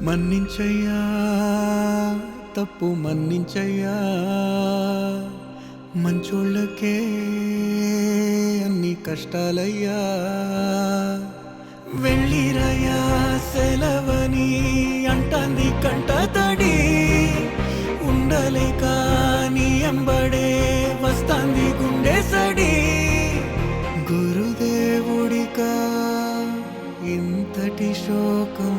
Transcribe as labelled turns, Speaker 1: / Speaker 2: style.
Speaker 1: మన్నించయ్యా తప్పు మన్నించయ్యా మంచోళ్ళకే అన్ని కష్టాలయ్యా వెళ్ళిరయ్యా సెలవని అంటాంది కంట తడి ఉండలేక నీ ఎంబడే వస్తాంది గుండె సడి గురుదేవుడికా ఇంతటి శోకం